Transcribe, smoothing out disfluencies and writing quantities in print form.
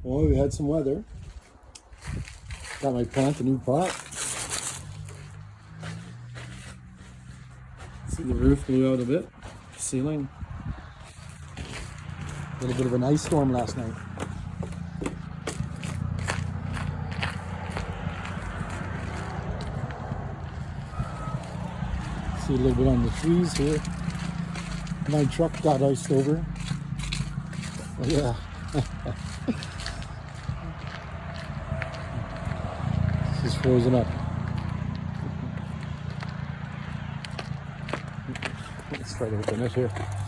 Well, we had some weather. Got my plant a new pot. See, the roof blew out a bit. Ceiling. A little bit of an ice storm last night. See a little bit on the trees here. My truck got iced over. Oh, yeah. This is frozen up. Let's try to open it here.